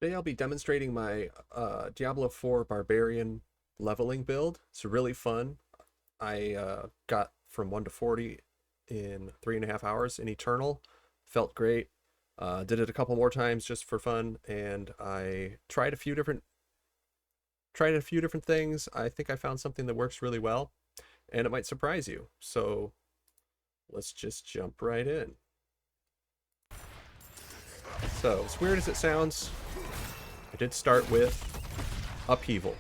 Today I'll be demonstrating my Diablo 4 Barbarian leveling build. It's really fun. I got from 1 to 40 in 3.5 hours in Eternal. Felt great. Did it a couple more times just for fun, and I tried a few different things. I think I found something that works really well, and it might surprise you. So let's just jump right in. So as weird as it sounds, I did start with Upheaval.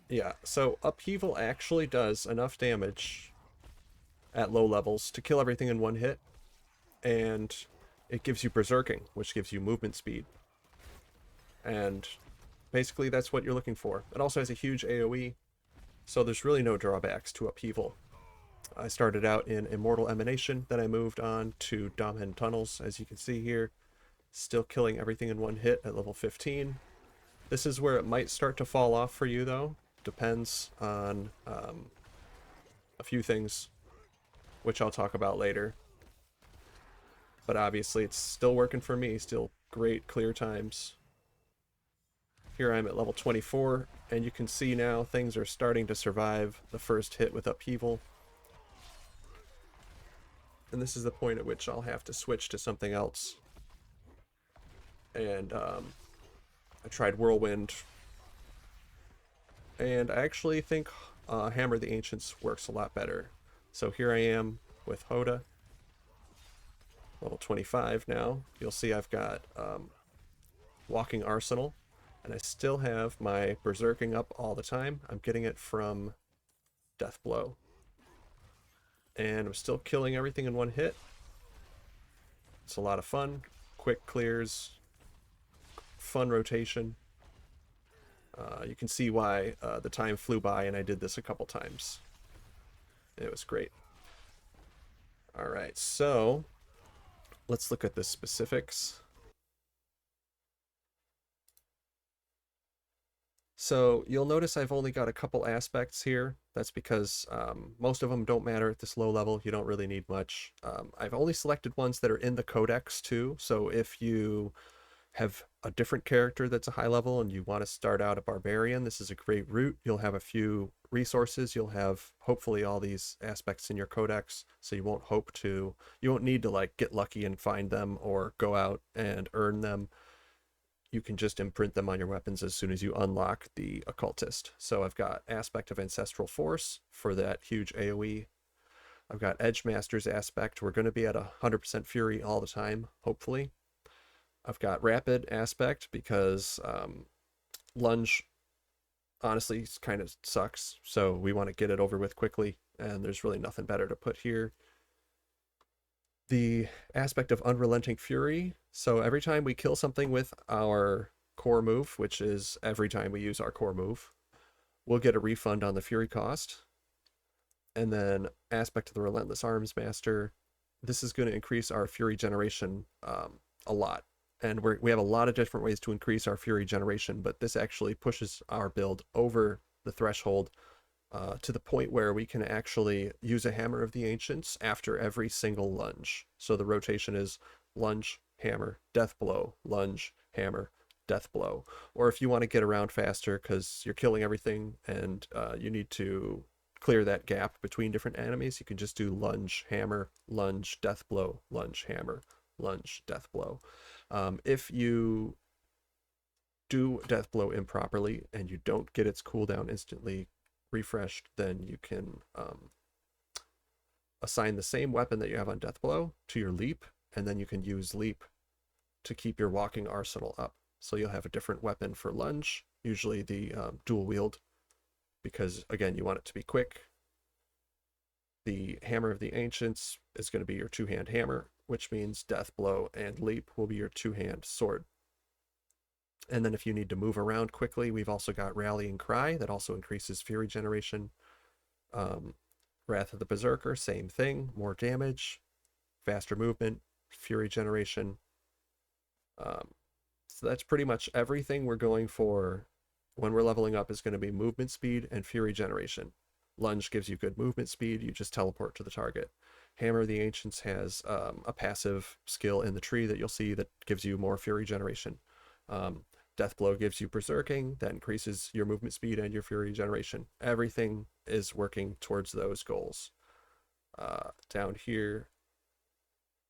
Yeah, so Upheaval actually does enough damage at low levels to kill everything in one hit, and it gives you Berserking, which gives you movement speed. And basically that's what you're looking for. It also has a huge AoE, so there's really no drawbacks to Upheaval. I started out in Immortal Emanation, then I moved on to Domhen Tunnels, as you can see here. Still killing everything in one hit at level 15. This is where it might start to fall off for you, though. Depends on a few things, which I'll talk about later. But obviously it's still working for me, still great clear times. Here I'm at level 24, and you can see now things are starting to survive the first hit with Upheaval. And this is the point at which I'll have to switch to something else. And I tried Whirlwind, and I actually think Hammer the Ancients works a lot better. So here I am with Hoda, level 25 now. You'll see I've got Walking Arsenal, and I still have my Berserking up all the time. I'm getting it from Death Blow. And I'm still killing everything in one hit. It's a lot of fun. Quick clears, fun rotation. You can see why the time flew by, and I did this a couple times. It was great. Alright, so let's look at the specifics. So you'll notice I've only got a couple aspects here. That's because most of them don't matter at this low level. You don't really need much. I've only selected ones that are in the codex too. So if you have a different character that's a high level and you want to start out a barbarian, this is a great route. You'll have a few resources. You'll have hopefully all these aspects in your codex, so you won't need to like get lucky and find them or go out and earn them. You can just imprint them on your weapons as soon as you unlock the occultist. So I've got aspect of ancestral force for that huge AoE. I've got Edge Master's aspect. We're going to be at 100% fury all the time, hopefully. I've got rapid aspect because lunge honestly kind of sucks, so we want to get it over with quickly, and there's really nothing better to put here. The aspect of unrelenting fury, so every time we kill something with our core move, which is every time we use our core move, we'll get a refund on the fury cost. And then aspect of the relentless arms master, this is going to increase our fury generation a lot, and we have a lot of different ways to increase our fury generation, but this actually pushes our build over the threshold to the point where we can actually use a Hammer of the Ancients after every single lunge. So the rotation is lunge, hammer, death blow, lunge, hammer, death blow. Or if you want to get around faster because you're killing everything and you need to clear that gap between different enemies, you can just do lunge, hammer, lunge, death blow, lunge, hammer, lunge, death blow. If you do death blow improperly and you don't get its cooldown instantly refreshed, then you can assign the same weapon that you have on death blow to your leap, and then you can use leap to keep your walking arsenal up. So you'll have a different weapon for lunge, usually the dual wield, because again you want it to be quick. The Hammer of the Ancients is going to be your two-hand hammer, which means death blow and leap will be your two-hand sword. And then if you need to move around quickly, we've also got Rallying Cry that also increases fury generation. Wrath of the Berserker, same thing, more damage, faster movement, fury generation. So that's pretty much everything we're going for when we're leveling up is going to be movement speed and fury generation. Lunge gives you good movement speed, you just teleport to the target. Hammer of the Ancients has a passive skill in the tree that you'll see that gives you more fury generation. Um, Deathblow gives you berserking, that increases your movement speed and your fury generation. Everything is working towards those goals. Down here,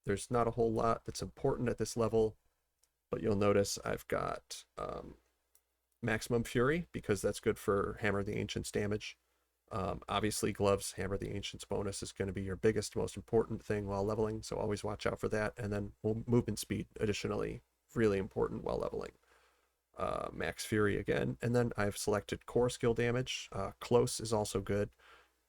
there's not a whole lot that's important at this level, but you'll notice I've got maximum fury because that's good for Hammer of the Ancients damage. Obviously, gloves, Hammer of the Ancients bonus is going to be your biggest, most important thing while leveling, so always watch out for that. And then movement speed, additionally, really important while leveling. Max Fury again, and then I've selected core skill damage. Close is also good,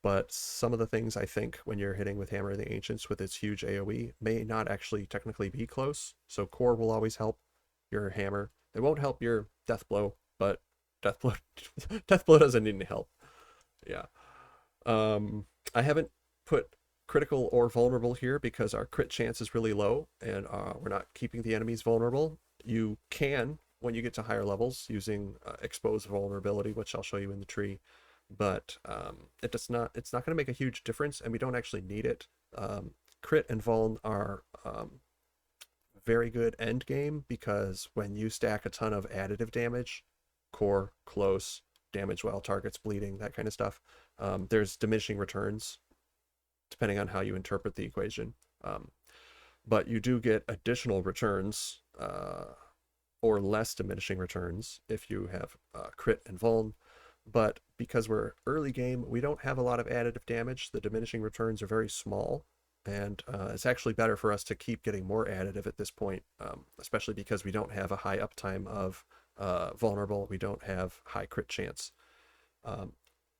but some of the things I think when you're hitting with Hammer of the Ancients with its huge AoE may not actually technically be close, so core will always help your hammer. It won't help your Deathblow, but Deathblow Deathblow doesn't need any help. Yeah. I haven't put critical or vulnerable here because our crit chance is really low and we're not keeping the enemies vulnerable. You can when you get to higher levels using exposed vulnerability, which I'll show you in the tree, but it's not going to make a huge difference, and we don't actually need it. Crit and vuln are very good end game because when you stack a ton of additive damage, core, close, damage while targets bleeding, that kind of stuff, there's diminishing returns depending on how you interpret the equation. But you do get additional returns or less diminishing returns if you have crit and vuln. But because we're early game, we don't have a lot of additive damage. The diminishing returns are very small, and it's actually better for us to keep getting more additive at this point, especially because we don't have a high uptime of vulnerable. We don't have high crit chance.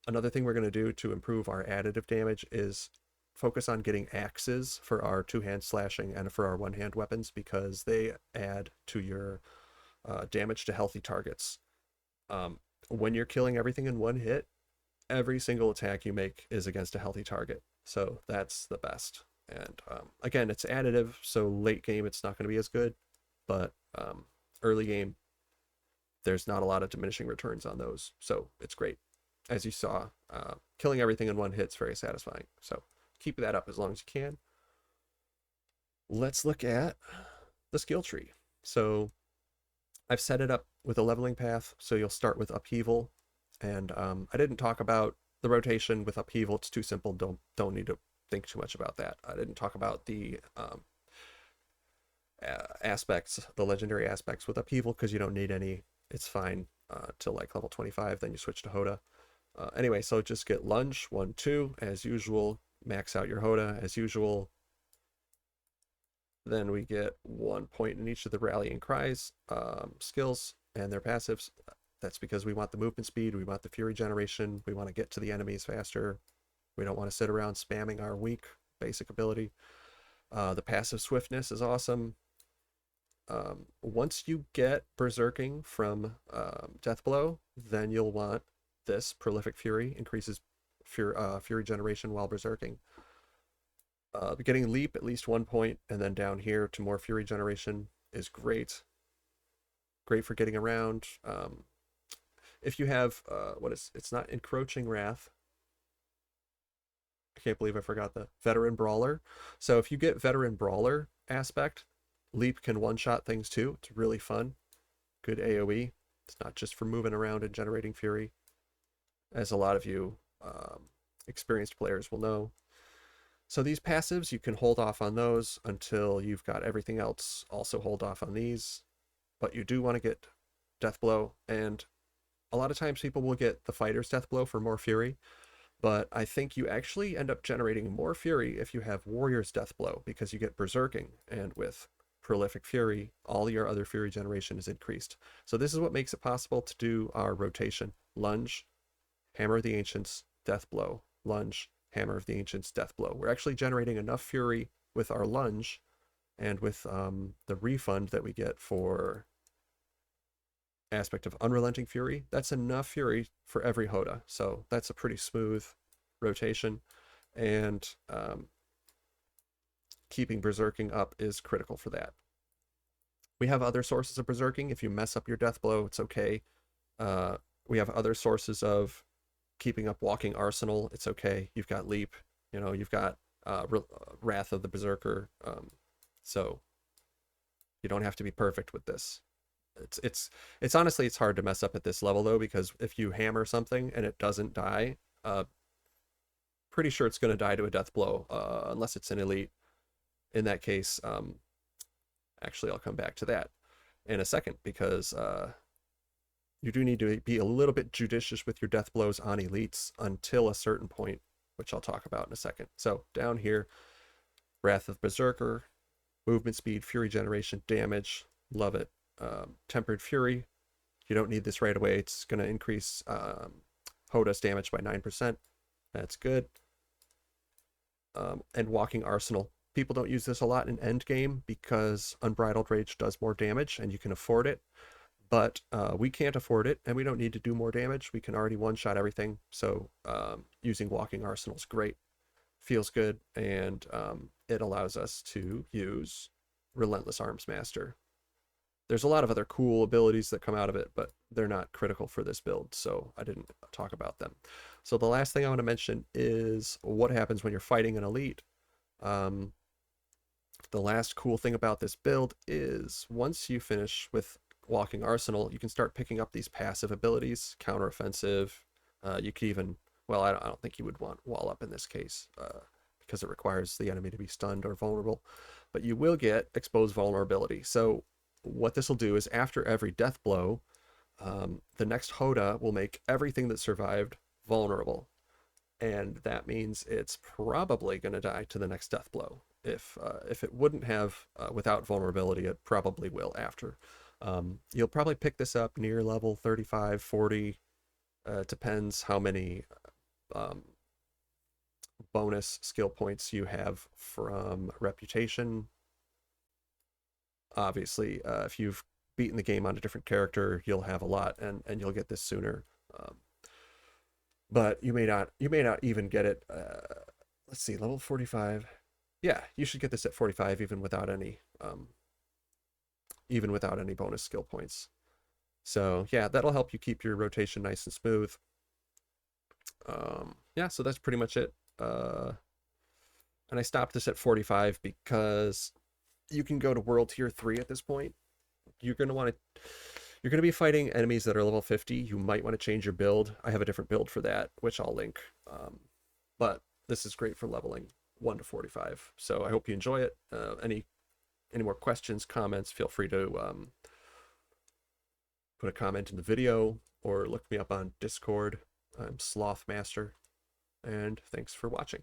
Another thing we're going to do to improve our additive damage is focus on getting axes for our two-hand slashing and for our one-hand weapons because they add to your damage to healthy targets. When you're killing everything in one hit, every single attack you make is against a healthy target. So that's the best. And again, it's additive, so late game it's not going to be as good, but early game there's not a lot of diminishing returns on those, so it's great. As you saw, killing everything in one hit is very satisfying, so keep that up as long as you can. Let's look at the skill tree. So I've set it up with a leveling path, so you'll start with upheaval, and I didn't talk about the rotation with upheaval. It's too simple. Don't need to think too much about that. I didn't talk about the aspects, the legendary aspects with upheaval, because you don't need any. It's fine till like level 25, then you switch to Hoda. Anyway, so just get lunge 1, 2 as usual. Max out your Hoda as usual. Then we get 1 point in each of the rallying cries skills and their passives. That's because we want the movement speed, we want the fury generation, we want to get to the enemies faster. We don't want to sit around spamming our weak basic ability. The passive swiftness is awesome. Once you get berserking from Deathblow, then you'll want this prolific fury, increases fury generation while berserking. Getting leap at least 1 point, and then down here to more fury generation is great. Great for getting around. If you have it's not encroaching wrath. I can't believe I forgot the veteran brawler. So if you get veteran brawler aspect, leap can one-shot things too. It's really fun. Good AoE. It's not just for moving around and generating fury, as a lot of you experienced players will know. So these passives, you can hold off on those until you've got everything else. Also hold off on these, but you do want to get Deathblow, and a lot of times people will get the fighter's Deathblow for more fury, but I think you actually end up generating more fury if you have warrior's Deathblow, because you get berserking, and with prolific fury, all your other fury generation is increased. So this is what makes it possible to do our rotation. Lunge, Hammer of the Ancients, Deathblow, lunge, Hammer of the Ancients, Deathblow. We're actually generating enough fury with our lunge and with the refund that we get for aspect of unrelenting fury. That's enough fury for every Hoda. So that's a pretty smooth rotation, and keeping berserking up is critical for that. We have other sources of berserking. If you mess up your Deathblow, it's okay. We have other sources of keeping up walking arsenal. It's okay. You've got leap, you've got Wrath of the Berserker. So you don't have to be perfect with this. It's honestly it's hard to mess up at this level though, because if you hammer something and it doesn't die, pretty sure it's going to die to a death blow, unless it's an elite. In that case, actually I'll come back to that in a second, because you do need to be a little bit judicious with your death blows on elites until a certain point, which I'll talk about in a second. So down here, Wrath of Berserker, movement speed, fury generation, damage, love it. Tempered Fury, you don't need this right away. It's going to increase Hoda's damage by 9%. That's good. And Walking Arsenal. People don't use this a lot in endgame because Unbridled Rage does more damage and you can afford it. But we can't afford it, and we don't need to do more damage. We can already one-shot everything. So using Walking Arsenal is great. Feels good, and it allows us to use Relentless Arms Master. There's a lot of other cool abilities that come out of it, but they're not critical for this build, so I didn't talk about them. So the last thing I want to mention is what happens when you're fighting an elite. The last cool thing about this build is once you finish with Walking Arsenal, you can start picking up these passive abilities, counteroffensive. You could even, well, I don't think you would want Wall Up in this case, because it requires the enemy to be stunned or vulnerable, but you will get Exposed Vulnerability. So what this will do is after every death blow, the next Hoda will make everything that survived vulnerable. And that means it's probably going to die to the next death blow. If it wouldn't have without vulnerability, it probably will after. You'll probably pick this up near level 35, 40. Depends how many bonus skill points you have from Reputation. Obviously, if you've beaten the game on a different character, you'll have a lot, and you'll get this sooner. But you may not even get it. Let's see, level 45. Yeah, you should get this at 45 even without any bonus skill points. So yeah, that'll help you keep your rotation nice and smooth. Yeah, so that's pretty much it. And I stopped this at 45 because you can go to World Tier 3 at this point. You're going to be fighting enemies that are level 50. You might want to change your build. I have a different build for that, which I'll link. But this is great for leveling 1 to 45. So I hope you enjoy it. Any more questions, comments, feel free to put a comment in the video or look me up on Discord. I'm Slothmaster, and thanks for watching.